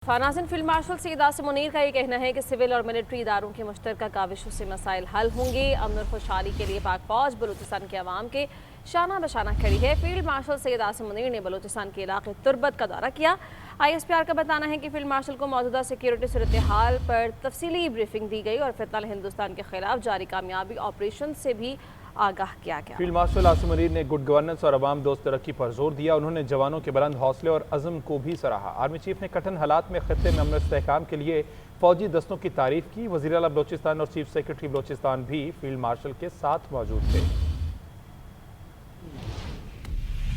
नाज़रीन, field marshal Syed Asim Munir का ये कहना है कि सिविल और मिलिट्री इदारों की मुश्तरका काविशों से मसाइल हल होंगे। अमन और खुशहाली के लिए पाक फौज बलूचिस्तान के अवाम के शाना बशाना खड़ी है। फील्ड मार्शल सैयद आसिम मुनीर ने बलूचिस्तान के इलाके तुर्बत का दौरा किया। ISPR का बताना है कि फील्ड मार्शल को मौजूदा सिक्योरिटी सूरत हाल पर तफसीली ब्रीफिंग दी गई और फितनल हिंदुस्तान के खिलाफ जारी कामयाबी ऑपरेशन से भी आगाह किया गया। फील्ड मार्शल आसिम मुनीर ने गुड गवर्नेंस और अवाम दोस्त तरक्की पर जोर दिया। उन्होंने जवानों के बुलंद हौसले और अज़म को भी सराहा। आर्मी चीफ ने कठिन हालात में खित्ते में अमन इस्तेहकाम के लिए फौजी दस्तों की तारीफ की। वज़ीर आला बलूचिस्तान और चीफ सेक्रेटरी बलूचिस्तान भी फील्ड मार्शल के साथ मौजूद थे।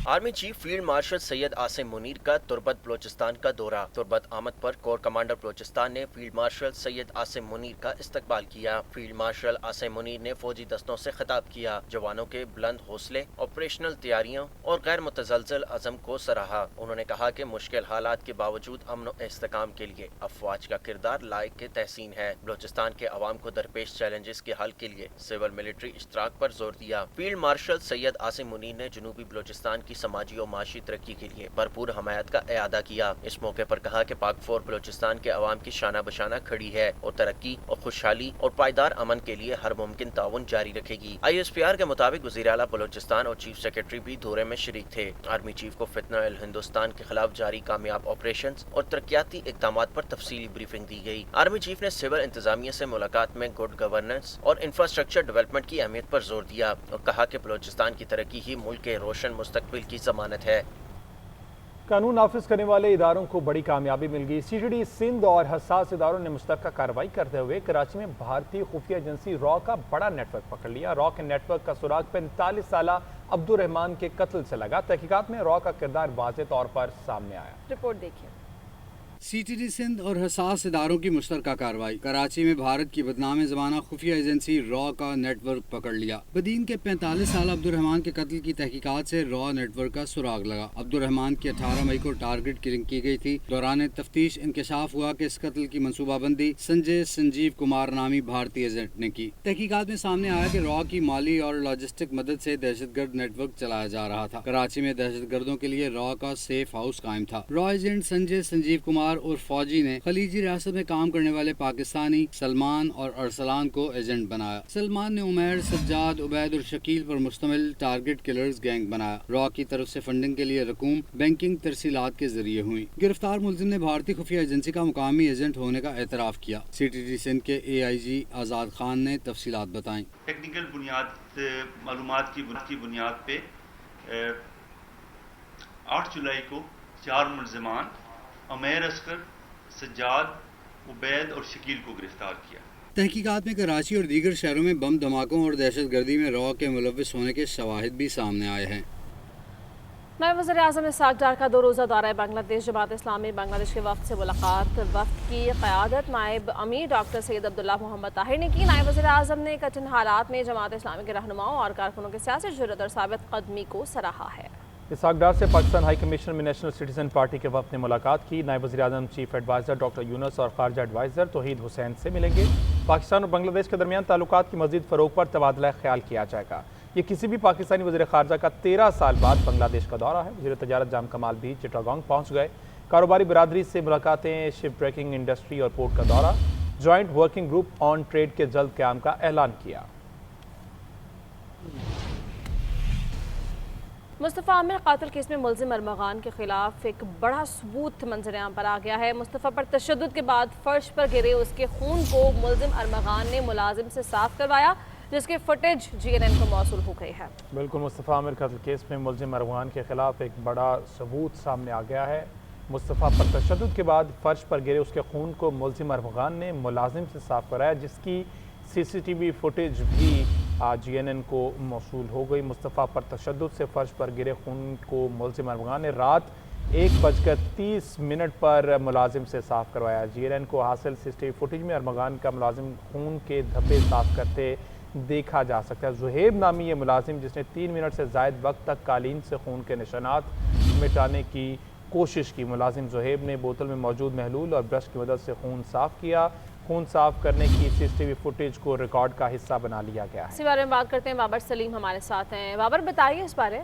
Army chief field marshal Syed Asim Munir का तुर्बत बलूचिस्तान का दौरा। तुर्बत आमद पर कोर कमांडर बलूचिस्तान ने फील्ड मार्शल सैयद आसिम मुनीर का इस्तकबाल किया। फील्ड मार्शल आसिम मुनीर ने फौजी दस्तों से खिताब किया। जवानों के बुलंद हौसले, ऑपरेशनल तैयारियों और गैर मुतज़लज़ल अज़म को सराहा। उन्होंने कहा कि मुश्किल हालात के बावजूद अमन और इस्तेहकाम के लिए अफवाज का किरदार लायक के तहसीन है। बलूचिस्तान के अवाम को दरपेश चैलेंजेस के हल के लिए सिविल मिलिट्री इश्तराक पर जोर दिया। फील्ड मार्शल सैयद आसिम मुनीर ने जनूबी बलूचिस्तान की समाजी और माशी तरक्की के लिए भरपूर हमायत का एआदा किया। इस मौके पर कहा कि पाक फौज बलूचिस्तान के अवाम की शाना बशाना खड़ी है और तरक्की और खुशहाली और पायदार अमन के लिए हर मुमकिन ताउन जारी रखेगी। ISPR के मुताबिक वज़ीर आला बलूचिस्तान और चीफ सेक्रेटरी भी दौरे में शरीक थे। आर्मी चीफ को फितनल हिंदुस्तान के खिलाफ जारी कामयाब ऑपरेशन और तरक्याती इक़दाम पर तफसीली ब्रीफिंग दी गई। आर्मी चीफ ने सिविल इंतजामिया से मुलाकात में गुड गवर्नेंस और इंफ्रास्ट्रक्चर डेवलपमेंट की अहमियत पर जोर दिया और कहा कि बलूचिस्तान की तरक्की ही मुल्क के रोशन मुस्तकबिल की जमानत है। कानून नाफिज करने वाले इदारों को बड़ी कामयाबी मिल गई। CTD सिंध और हसास इदारों ने मुश्तरका कार्रवाई करते हुए कराची में भारतीय खुफिया एजेंसी रॉ का बड़ा नेटवर्क पकड़ लिया। रॉ के नेटवर्क का सुराग 45 साला अब्दुर्रहमान के कत्ल से लगा। तहकीकात में रॉ का किरदार वाज़ेह तौर पर सामने आया। रिपोर्ट देखिए। CTD सिंध और हसास इदारों की मुश्तरका कार्रवाई। कराची में भारत की बदनाम ज़माना खुफिया एजेंसी रॉ का नेटवर्क पकड़ लिया। बदीन के 45 साल अब्दुर्रहमान के कत्ल की तहकीकात से रॉ नेटवर्क का सुराग लगा। अब्दुर्रहमान की 18 मई को टारगेट किलिंग की गई थी। दौरान तफ्तीश इंकशाफ हुआ कि इस कत्ल की मनसूबाबंदी संजीव कुमार नामी भारतीय एजेंट ने की। तहकीकात में सामने आया कि रॉ की माली और लॉजिस्टिक मदद से दहशतगर्द नेटवर्क चलाया जा रहा था। कराची में दहशतगर्दों के लिए रॉ का सेफ हाउस कायम था। रॉ एजेंट संजीव कुमार और फौजी ने खलीजी रियासत में काम करने वाले पाकिस्तानी सलमान और अरसलान को एजेंट बनाया। सलमान ने उमैर, सज्जाद, उबैद और शकील पर मुश्तमिल टारगेट किलर्स गैंग बनाया। रॉ की तरफ से फंडिंग के लिए रकूम बैंकिंग तरसीलात के जरिए हुई। गिरफ्तार मुलजिम ने भारतीय खुफिया एजेंसी का मुकामी एजेंट होने का एतराफ किया। CTD सिंध के AIG आज़ाद खान ने तफसीलात बताई। टेक्निकल मालूमात की बुनियाद पे 8 जुलाई को 4 मुलजिमान उमैर असगर, सज्जाद, उबैद और शकील को गिरफ्तार किया। तहकीकात में कराची और दीगर शहरों में बम धमाकों और दहशत गर्दी में रॉ के मुलव्विस होने के शवाहिद भी सामने आए हैं। नायब वज़ीर आज़म इस्हाक डार का 2 रोज़ा दौरा बांग्लादेश। जमात इस्लामी बांग्लादेश के वफ़द से मुलाकात। वफ़द की क़यादत नायब अमीर डॉक्टर सैयद अब्दुल्ला मोहम्मद ताहिर ने की। नायब वज़ीर आज़म ने कठिन हालात में जमात इस्लामी के रहनुमाओं और कारकुनों की सियासी जुर्रत और साबित कदमी को सराहा है। इस्हाक डार से पाकिस्तान हाई कमीशन में नेशनल सिटीजन पार्टी के वफ़द ने मुलाकात की। नायब वज़ीर आज़म चीफ एडवाइज़र डॉक्टर यूनुस और खारजा एडवाइज़र तौहीद हुसैन से मिलेंगे। पाकिस्तान और बांग्लादेश के दरमियान ताल्लुकात की मज़ीद फ़रोग़ पर तबादला ख्याल किया जाएगा। ये किसी भी पाकिस्तानी वज़ीर ख़ारजा का 13 साल बाद बांग्लादेश का दौरा है। वज़ीर तजारत जाम कमाल भी चिटागोंग पहुँच गए। कारोबारी बरादरी से मुलाकातें, शिप ब्रेकिंग इंडस्ट्री और पोर्ट का दौरा। Joint working group on trade के जल्द क़याम का ऐलान किया। मुस्तफ़ा आमिर कातिल केस में मुलजिम अरमगान के खिलाफ एक बड़ा सबूत मंजर-ए-आम पर आ गया है। मुस्तफ़ा पर तशद्दुद के बाद फर्श पर गिरे उसके खून को मुलजिम अरमगान ने मुलाजिम से साफ करवाया, जिसके फुटेज GNN को मौसूल हो गई है। बिल्कुल, मुस्तफ़ा आमिर कत्ल केस में मुलजिम अरमगान के खिलाफ एक बड़ा सबूत सामने आ गया है। मुस्तफ़ा पर तशद्दुद के बाद फर्श पर गिरे उसके खून को मुलजिम अरमगान ने मुलाजिम से साफ कराया, जिसकी CCTV फुटेज भी GNN को मौसूल हो गई। मुस्तफ़ा पर तशद्दुद से फर्श पर गिरे खून को मुलजिम अरमगान ने रात 1:30 पर मुलाजिम से साफ करवाया। GNN को हासिल CCTV फुटेज में अरमगान का मुलाजिम खून के धब्बे साफ करते देखा जा सकता है। ज़ुहैब नामी ये मुलाजिम, जिसने 3 मिनट से ज़ायद वक्त तक कालीन से खून के निशानात मिटाने की कोशिश की। मुलाजिम ज़ुहैब ने बोतल में मौजूद महलूल और ब्रश की मदद से खून साफ़ किया। खून साफ करने की CCTV फुटेज को रिकॉर्ड का हिस्सा बना लिया गया है। इसी बारे में बात करते हैं। बाबर सलीम हमारे साथ हैं। बाबर, बताइए इस बारे।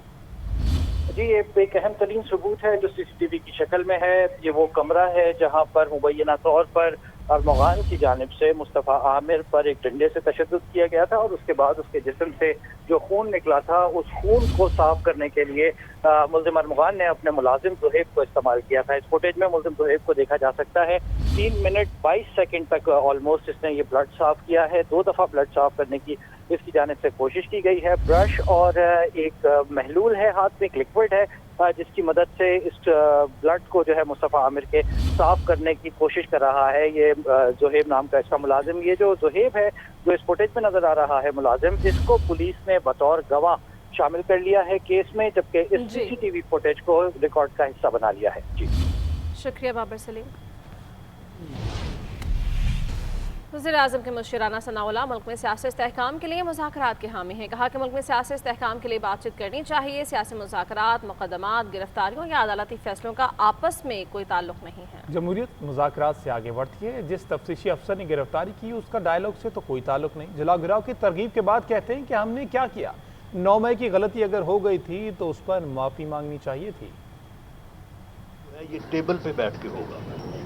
जी, ये एक अहम तरीन सबूत है जो CCTV की शक्ल में है। ये वो कमरा है जहाँ पर मुबैना तौर पर अरमगान की जानिब से मुस्तफ़ा आमिर पर एक डंडे से तशद्दुद किया गया था और उसके बाद उसके जिस्म से जो खून निकला था उस खून को साफ करने के लिए मुल्ज़िम अरमगान ने अपने मुलाजिम ज़ुहैब को इस्तेमाल किया था। इस फुटेज में मुल्ज़िम ज़ुहैब को देखा जा सकता है 3 मिनट 22 सेकंड तक ऑलमोस्ट इसने ये ब्लड साफ किया है। 2 दफ़ा ब्लड साफ करने की इसकी जानिब से कोशिश की गई है। ब्रश और एक महलूल है हाथ में, एक लिक्विड है जिसकी मदद से इस ब्लड को जो है मुस्तफ़ा आमिर के साफ करने की कोशिश कर रहा है ये ज़ुहैब नाम का इसका मुलाजिम। ये जो ज़ुहैब है जो इस फुटेज में नजर आ रहा है मुलाजिम, इसको पुलिस ने बतौर गवाह शामिल कर लिया है केस में, जबकि इस CCTV फुटेज को रिकॉर्ड का हिस्सा बना लिया है। जी शुक्रिया बाबर सलीम। वज़ीर-ए-आज़म के मुशीराना सनाउल्लाह मुल्क में सियासी इस्तेहकाम के लिए मुज़ाकरात के हामी हैं। कहा कि मुल्क में सियासी इस्तेहकाम के लिए बातचीत करनी चाहिए। सियासी मुज़ाकरात, मुक़दमात, गिरफ्तारियों या अदालती फैसलों का आपस में कोई ताल्लुक नहीं है। जमहूरियत मुज़ाकरात से आगे बढ़ती है। जिस तफ्तीशी अफसर ने गिरफ्तारी की उसका डायलॉग से तो कोई ताल्लुक नहीं। जला गिराव की तरगीब के बाद कहते हैं कि हमने क्या किया, 9 मई की गलती अगर हो गई थी तो उस पर माफ़ी मांगनी चाहिए थी। ये टेबल पे बैठ के होगा,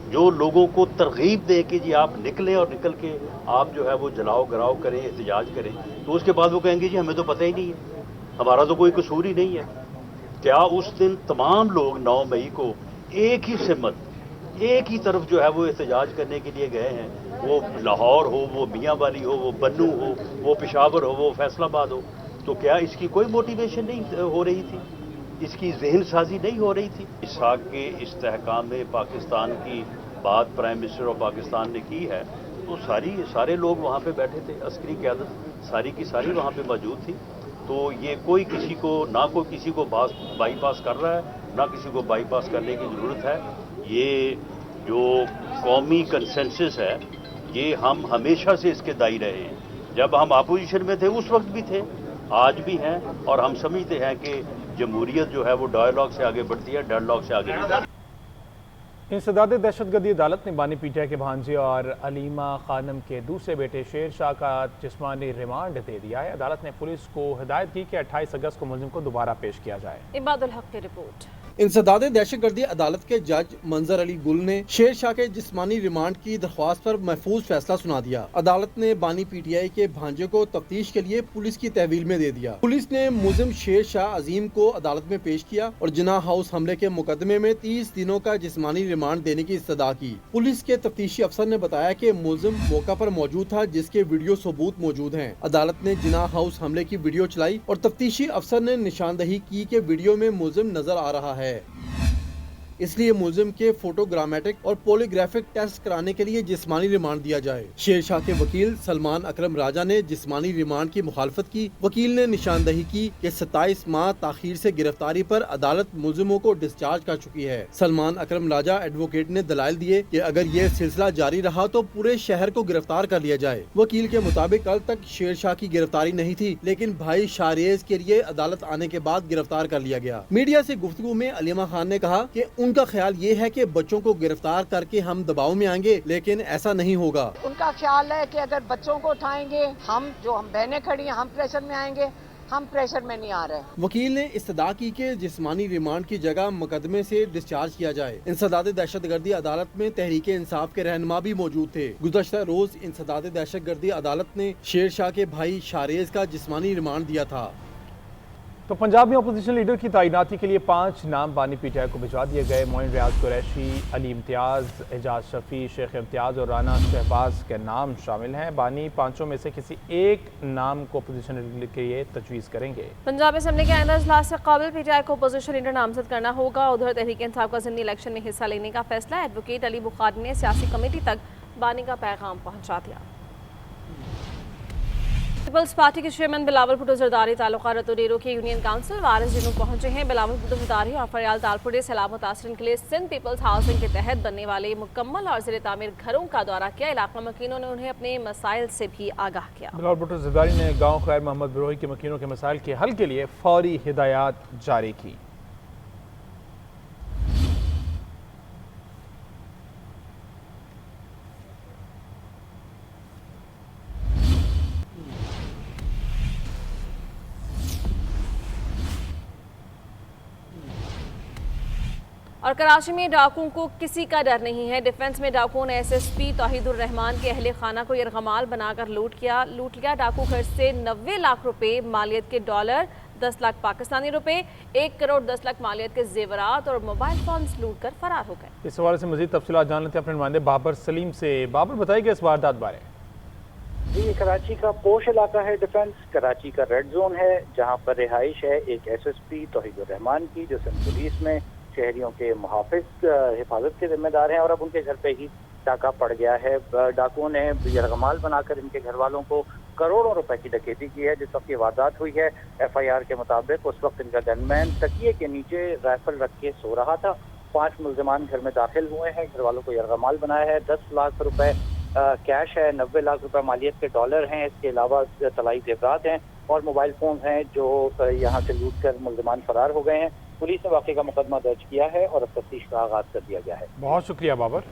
जो लोगों को तरगीब दे कि जी आप निकलें और निकल के आप जो है वो जलाओ गिराव करें, एहतजाज करें, तो उसके बाद वो कहेंगे जी हमें तो पता ही नहीं है, हमारा तो कोई कसूर ही नहीं है। क्या उस दिन तमाम लोग 9 मई को एक ही सिमत, एक ही तरफ जो है वो एहतजाज करने के लिए गए हैं? वो लाहौर हो, वो मियाँ वाली हो, वो बन्नू हो, वो पेशावर हो, वो फैसलाबाद हो, तो क्या इसकी कोई मोटिवेशन नहीं हो रही थी? इसकी जहन साजी नहीं हो रही थी? इसाक के इस्तेहकाम में पाकिस्तान की बात प्राइम मिनिस्टर ऑफ पाकिस्तान ने की है, तो सारे लोग वहाँ पे बैठे थे, अस्करी क़यादत सारी की सारी वहाँ पे मौजूद थी। तो ये कोई किसी को बाईपास कर रहा है, ना किसी को बाईपास करने की ज़रूरत है। ये जो कौमी कंसेंसस है, ये हम हमेशा से इसके दाई रहे हैं। जब हम अपोजिशन में थे उस वक्त भी थे, आज भी हैं, और हम समझते हैं कि जमहूरियत जो है वो डायलॉग से आगे बढ़ती है, डेडलॉग से आगे बढ़ती है। इंसदाद दहशतगर्दी अदालत ने बानी पीटीआई के भांजे और अलीमा खानम के दूसरे बेटे शेर शाह का जिस्मानी रिमांड दे दिया है। अदालत ने पुलिस को हिदायत की कि 28 अगस्त को मुलजिम को दोबारा पेश किया जाए। इबादुल हक की रिपोर्ट। इंसदाद दहशतगर्दी अदालत के जज मंजर अली गुल ने शेर शाह के जिस्मानी रिमांड की दरख्वास्त पर महफूज फैसला सुना दिया। अदालत ने बानी पीटीआई के भांजे को तफ्तीश के लिए पुलिस की तहवील में दे दिया। पुलिस ने मुलजिम शेर शाह अजीम को अदालत में पेश किया और जिना हाउस हमले के मुकदमे में 30 दिनों का जिस्मानी रिमांड देने की इस्तदा की। पुलिस के तफ्तीशी अफसर ने बताया कि मुलजिम मौका पर मौजूद था, जिसके वीडियो सबूत मौजूद हैं। अदालत ने जिना हाउस हमले की वीडियो चलाई और तफ्तीशी अफसर ने निशानदही की कि वीडियो में मुलजिम नजर आ रहा है, इसलिए मुलजिम के फोटोग्रामेटिक और पॉलीग्राफिक टेस्ट कराने के लिए जिस्मानी रिमांड दिया जाए। शेर शाह के वकील सलमान अकरम राजा ने जिस्मानी रिमांड की मुखालफत की। वकील ने निशानदही की कि 27 माह ताखीर से गिरफ्तारी पर अदालत मुलजिमों को डिस्चार्ज कर चुकी है। सलमान अकरम राजा एडवोकेट ने दलाइल दिए कि अगर ये सिलसिला जारी रहा तो पूरे शहर को गिरफ्तार कर लिया जाए। वकील के मुताबिक कल तक शेर शाह की गिरफ्तारी नहीं थी, लेकिन भाई शाहरेज के लिए अदालत आने के बाद गिरफ्तार कर लिया गया। मीडिया से गुफ्तगू में अलीमा खान ने कहा कि उनका ख्याल ये है कि बच्चों को गिरफ्तार करके हम दबाव में आएंगे, लेकिन ऐसा नहीं होगा। उनका ख्याल है कि अगर बच्चों को उठाएंगे, हम बहनें खड़ी हैं, हम प्रेशर में आएंगे, हम प्रेशर में नहीं आ रहे। वकील ने इस्तदा की कि जिस्मानी रिमांड की जगह मुकदमे से डिस्चार्ज किया जाए। इंसदाद दहशतगर्दी अदालत में तहरीक इंसाफ के रहनुमा भी मौजूद थे। गुज़श्ता रोज इंसदाद दहशतगर्दी अदालत ने शेर शाह के भाई शाहरेज का जिस्मानी रिमांड दिया था। तो पंजाब में अपोजिशन लीडर की तैनाती के लिए 5 नाम बानी पीटीआई को भिजवा दिए गए। मोइन रियाज कुरैशी, अली इम्तियाज़, एजाज शफी, शेख इम्तियाज़ और राना शहबाज के नाम शामिल हैं। बानी पांचों में से किसी एक नाम को अपोजिशन लीडर के लिए तजवीज़ करेंगे। पंजाब असेंबली के आइंदा इजलास से काबिल पीटीआई को अपोजिशन लीडर नामजद करना होगा। उधर तहरीक इंसाफ का ज़िमनी इलेक्शन में हिस्सा लेने का फैसला एडवोकेट अली बुखारी ने सियासी कमेटी तक बानी का पैगाम पहुँचा दिया। पीपल्स पार्टी के चेयरमैन बिलावल भुट्टो जरदारी तालुका रतुडेरो के यूनियन काउंसिल वारिस जिनू पहुंचे हैं। बिलावल भुट्टो जरदारी और फरियाल तालपुरे सैलाब मुतासरीन के लिए सिंध पीपल्स हाउसिंग के तहत बनने वाले मुकम्मल और ज़ेर तामीर घरों का दौरा किया। इलाका मकीनों ने उन्हें अपने मसाइल से भी आगाह किया। बिलावल भुट्टो जरदारी ने गाँव खैर मोहम्मद बिरोही के मकीनों के मसाइल के हल के लिए फौरी हिदायत जारी की। और कराची में डाकुओं को किसी का डर नहीं है। डिफेंस में डाकुओं ने SSP तौहीदुर रहमान के अहले खाना को यरगमाल बनाकर लूट लिया। डाकू घर से 90 लाख रुपए मालियत के डॉलर, 10 लाख पाकिस्तानी रुपए, 1 करोड़ 10 लाख मालियत के जेवरात और मोबाइल फोन्स लूट कर फरार हो गए। इस हवाले से मजीद तफसीलात जान लेते हैं अपने नुमाइंदे बाबर सलीम से। बाबर, बताइए इस वारदात बारे। जी, कराची का पोश इलाका है डिफेंस, कराची का रेड जोन है, जहाँ पर रिहाइश है एक SSP तौहीदुर रहमान की, जो सिंध पुलिस में शहरियों के मुहाफिज हिफाजत के जिम्मेदार हैं, और अब उनके घर पे ही डाका पड़ गया है। डाकुओं ने यरगमाल बनाकर इनके घर वालों को करोड़ों रुपए की डकैती की है। जिस वक्त ये वारदात हुई है, FIR के मुताबिक उस वक्त इनका गनमैन तकिए के नीचे राइफल रख के सो रहा था। 5 मुल्जिमान घर में दाखिल हुए हैं, घर वालों को यरगमाल बनाया है। 10 लाख रुपए कैश है, 90 लाख रुपए मालियत के डॉलर हैं, इसके अलावा तलाई जेवरात हैं और मोबाइल फोन हैं, जो यहाँ से लूट कर मुल्जिमान फरार हो गए हैं। पुलिस ने वाक़े का मुकदमा दर्ज किया है और अब तफ्तीश का आगाज कर दिया गया है। बहुत शुक्रिया बाबर।